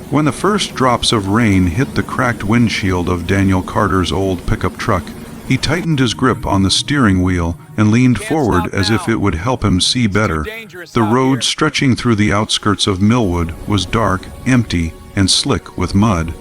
When the first drops of rain hit the cracked windshield of Daniel Carter's old pickup truck, he tightened his grip on the steering wheel and leaned forward as if it would help him see better. The road stretching through the outskirts of Millwood was dark, empty, and slick with mud.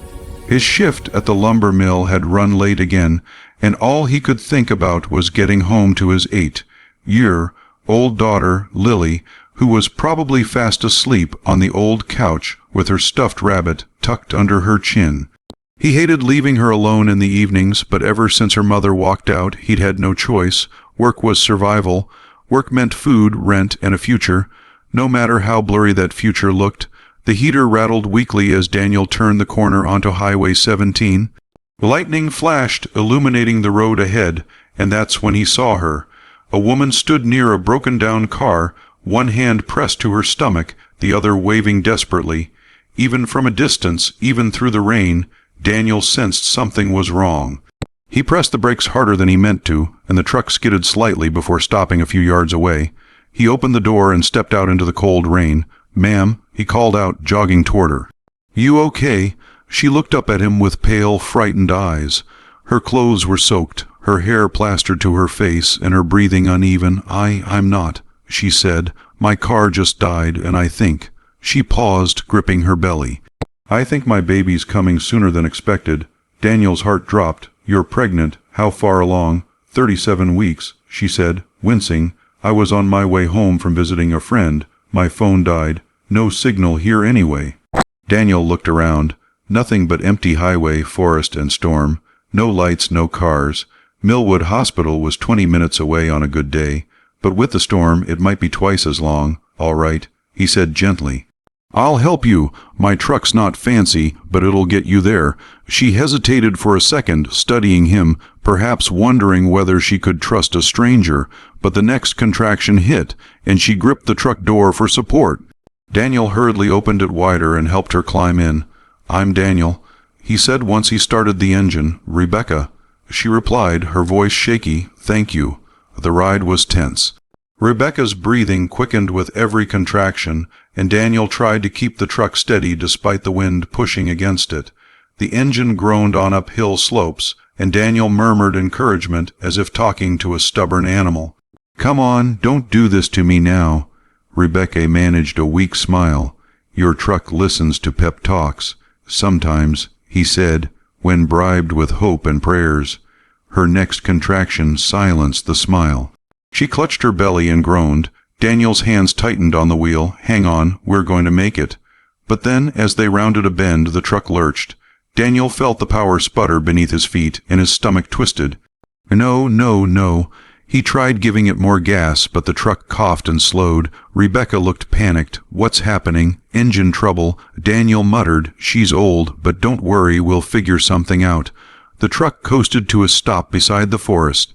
His shift at the lumber mill had run late again, and all he could think about was getting home to his 8-year-old daughter, Lily, who was probably fast asleep on the old couch with her stuffed rabbit tucked under her chin. He hated leaving her alone in the evenings, but ever since her mother walked out, he'd had no choice. Work was survival. Work meant food, rent, and a future. No matter how blurry that future looked, the heater rattled weakly as Daniel turned the corner onto Highway 17. Lightning flashed, illuminating the road ahead, and that's when he saw her. A woman stood near a broken-down car, one hand pressed to her stomach, the other waving desperately. Even from a distance, even through the rain, Daniel sensed something was wrong. He pressed the brakes harder than he meant to, and the truck skidded slightly before stopping a few yards away. He opened the door and stepped out into the cold rain. "Ma'am," he called out, jogging toward her. "You okay?" She looked up at him with pale, frightened eyes. Her clothes were soaked, her hair plastered to her face, and her breathing uneven. I'm not," she said. "My car just died, and I think—" She paused, gripping her belly. "I think my baby's coming sooner than expected." Daniel's heart dropped. "You're pregnant. How far along?" 37 weeks, she said, wincing. "I was on my way home from visiting a friend. My phone died. No signal here anyway." Daniel looked around. Nothing but empty highway, forest, and storm. No lights, no cars. Millwood Hospital was 20 minutes away on a good day, but with the storm it might be twice as long. "All right," he said gently. "I'll help you. My truck's not fancy, but it'll get you there." She hesitated for a second, studying him, perhaps wondering whether she could trust a stranger, but the next contraction hit, and she gripped the truck door for support. Daniel hurriedly opened it wider and helped her climb in. "I'm Daniel," he said once he started the engine. "Rebecca," she replied, her voice shaky. "Thank you." The ride was tense. Rebecca's breathing quickened with every contraction, and Daniel tried to keep the truck steady despite the wind pushing against it. The engine groaned on uphill slopes, and Daniel murmured encouragement as if talking to a stubborn animal. "Come on, don't do this to me now." Rebecca managed a weak smile. "Your truck listens to pep talks. Sometimes," he said, "when bribed with hope and prayers." Her next contraction silenced the smile. She clutched her belly and groaned. Daniel's hands tightened on the wheel. "Hang on, we're going to make it." But then, as they rounded a bend, the truck lurched. Daniel felt the power sputter beneath his feet, and his stomach twisted. "No, no, no." He tried giving it more gas, but the truck coughed and slowed. Rebecca looked panicked. "What's happening?" "Engine trouble." Daniel muttered, "She's old, but don't worry, we'll figure something out." The truck coasted to a stop beside the forest.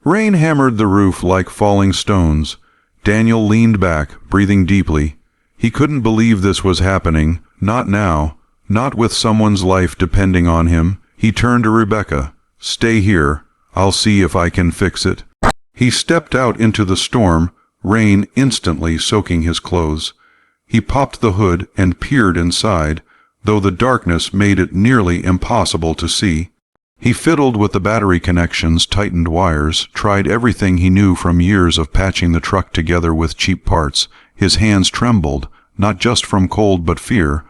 Rain hammered the roof like falling stones. Daniel leaned back, breathing deeply. He couldn't believe this was happening. Not now. Not with someone's life depending on him. He turned to Rebecca. "Stay here. I'll see if I can fix it." He stepped out into the storm, rain instantly soaking his clothes. He popped the hood and peered inside, though the darkness made it nearly impossible to see. He fiddled with the battery connections, tightened wires, tried everything he knew from years of patching the truck together with cheap parts. His hands trembled, not just from cold but fear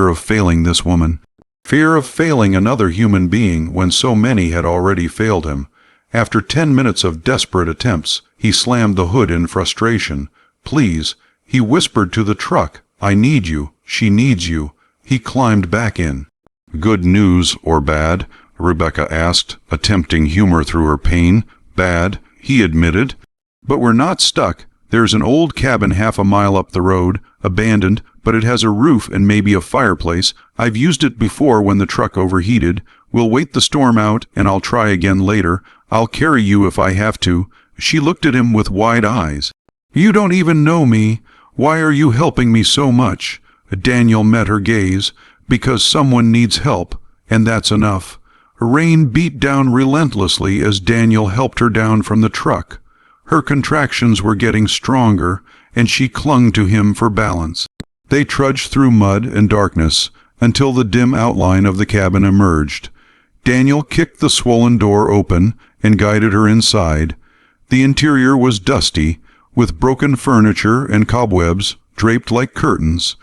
of failing this woman. Fear of failing another human being when so many had already failed him. After 10 minutes of desperate attempts, he slammed the hood in frustration. "Please," he whispered to the truck. "I need you. She needs you." He climbed back in. "Good news or bad?" Rebecca asked, attempting humor through her pain. "Bad," he admitted. "But we're not stuck. There's an old cabin half a mile up the road, abandoned, but it has a roof and maybe a fireplace. I've used it before when the truck overheated. We'll wait the storm out, and I'll try again later. I'll carry you if I have to." She looked at him with wide eyes. "You don't even know me. Why are you helping me so much?" Daniel met her gaze. "Because someone needs help, and that's enough." Rain beat down relentlessly as Daniel helped her down from the truck. Her contractions were getting stronger, and she clung to him for balance. They trudged through mud and darkness. until the dim outline of the cabin emerged. Daniel kicked the swollen door open and guided her inside. The interior was dusty, with broken furniture and cobwebs draped like curtains.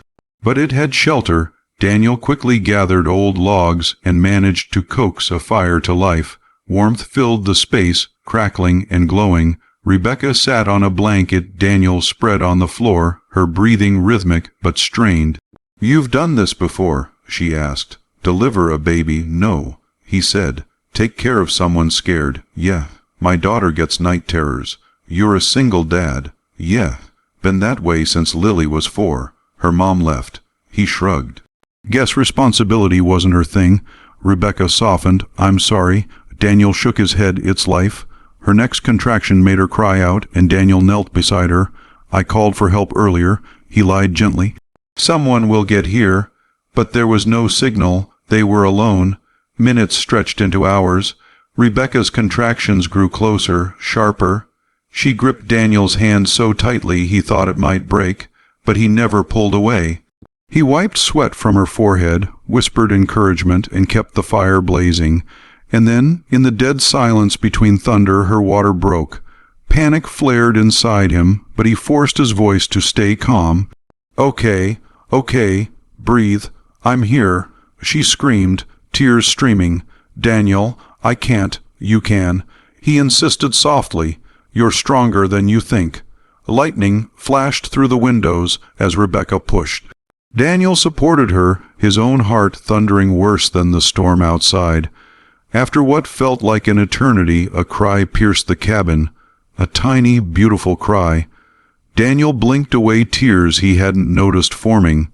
But it had shelter. Daniel quickly gathered old logs and managed to coax a fire to life. Warmth filled the space, crackling and glowing. Rebecca sat on a blanket Daniel spread on the floor, her breathing rhythmic but strained. "You've done this before?" she asked. "Deliver a baby? No," he said. "Take care of someone scared? Yeah. My daughter gets night terrors. You're a single dad? Yeah. Been that way since Lily was 4. Her mom left." He shrugged. "Guess responsibility wasn't her thing." Rebecca softened. "I'm sorry." Daniel shook his head. "It's life." Her next contraction made her cry out, and Daniel knelt beside her. "I called for help earlier," he lied gently. "Someone will get here." But there was no signal. They were alone. Minutes stretched into hours. Rebecca's contractions grew closer, sharper. She gripped Daniel's hand so tightly he thought it might break, but he never pulled away. He wiped sweat from her forehead, whispered encouragement, and kept the fire blazing. And then, in the dead silence between thunder, her water broke. Panic flared inside him, but he forced his voice to stay calm. Okay, breathe. I'm here," she screamed, tears streaming. "Daniel, I can't. You can." He insisted softly. "You're stronger than you think." Lightning flashed through the windows as Rebecca pushed. Daniel supported her, his own heart thundering worse than the storm outside. After what felt like an eternity, a cry pierced the cabin. A tiny, beautiful cry. Daniel blinked away tears he hadn't noticed forming.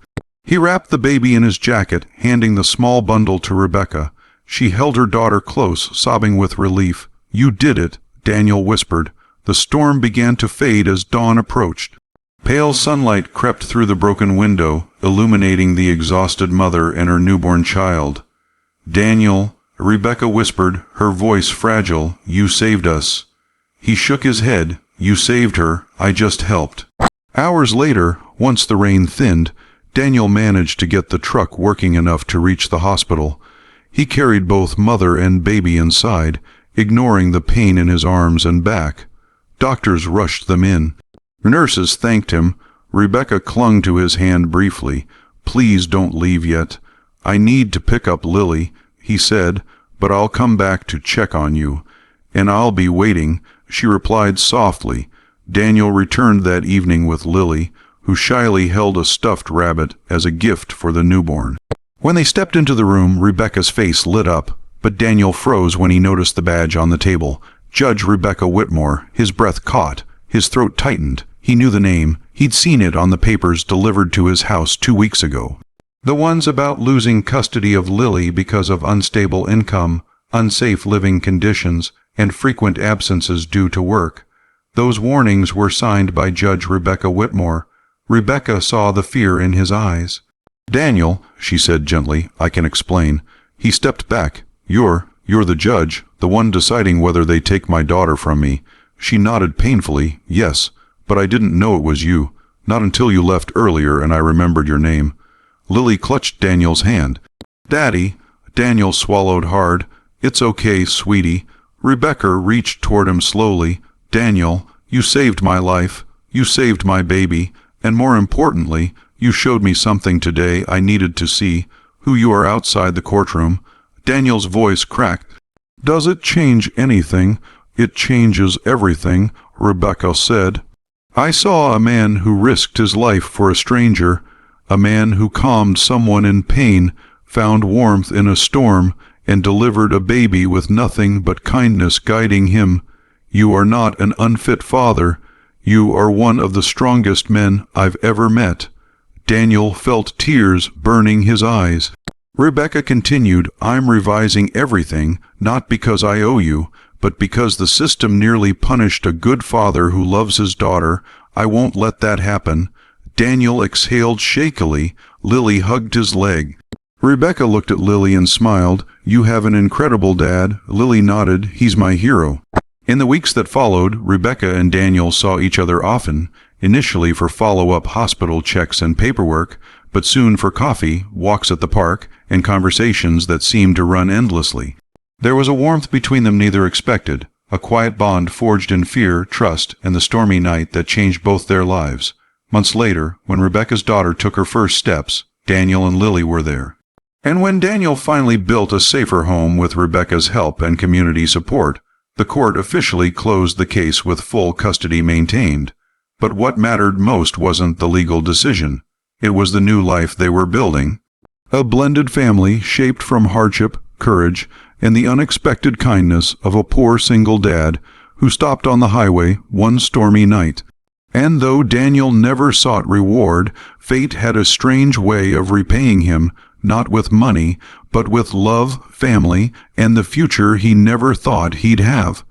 He wrapped the baby in his jacket, handing the small bundle to Rebecca. She held her daughter close, sobbing with relief. "You did it," Daniel whispered. The storm began to fade as dawn approached. Pale sunlight crept through the broken window, illuminating the exhausted mother and her newborn child. "Daniel," Rebecca whispered, her voice fragile, "you saved us." He shook his head. "You saved her. I just helped." Hours later, once the rain thinned, Daniel managed to get the truck working enough to reach the hospital. He carried both mother and baby inside, ignoring the pain in his arms and back. Doctors rushed them in. Nurses thanked him. Rebecca clung to his hand briefly. "Please don't leave yet." "I need to pick up Lily," he said, "but I'll come back to check on you." "And I'll be waiting," she replied softly. Daniel returned that evening with Lily, who shyly held a stuffed rabbit as a gift for the newborn. When they stepped into the room, Rebecca's face lit up, but Daniel froze when he noticed the badge on the table. Judge Rebecca Whitmore. His breath caught. His throat tightened. He knew the name. He'd seen it on the papers delivered to his house 2 weeks ago. The ones about losing custody of Lily because of unstable income, unsafe living conditions, and frequent absences due to work. Those warnings were signed by Judge Rebecca Whitmore. Rebecca saw the fear in his eyes. "Daniel," she said gently, "I can explain." He stepped back. You're the judge, the one deciding whether they take my daughter from me." She nodded painfully. "Yes, but I didn't know it was you. Not until you left earlier and I remembered your name." Lily clutched Daniel's hand. "Daddy," Daniel swallowed hard. "It's okay, sweetie." Rebecca reached toward him slowly. "Daniel, you saved my life. You saved my baby. And more importantly, you showed me something today I needed to see, who you are outside the courtroom." Daniel's voice cracked. "Does it change anything?" "It changes everything," Rebecca said. "I saw a man who risked his life for a stranger, a man who calmed someone in pain, found warmth in a storm, and delivered a baby with nothing but kindness guiding him. You are not an unfit father. You are one of the strongest men I've ever met." Daniel felt tears burning his eyes. Rebecca continued, "I'm revising everything, not because I owe you, but because the system nearly punished a good father who loves his daughter. I won't let that happen." Daniel exhaled shakily. Lily hugged his leg. Rebecca looked at Lily and smiled. "You have an incredible dad." Lily nodded. "He's my hero." In the weeks that followed, Rebecca and Daniel saw each other often, initially for follow-up hospital checks and paperwork, but soon for coffee, walks at the park, and conversations that seemed to run endlessly. There was a warmth between them neither expected, a quiet bond forged in fear, trust, and the stormy night that changed both their lives. Months later, when Rebecca's daughter took her first steps, Daniel and Lily were there. And when Daniel finally built a safer home with Rebecca's help and community support, the court officially closed the case with full custody maintained. But what mattered most wasn't the legal decision. It was the new life they were building. A blended family shaped from hardship, courage, and the unexpected kindness of a poor single dad who stopped on the highway one stormy night. And though Daniel never sought reward, fate had a strange way of repaying him, not with money, but with love, family, and the future he never thought he'd have.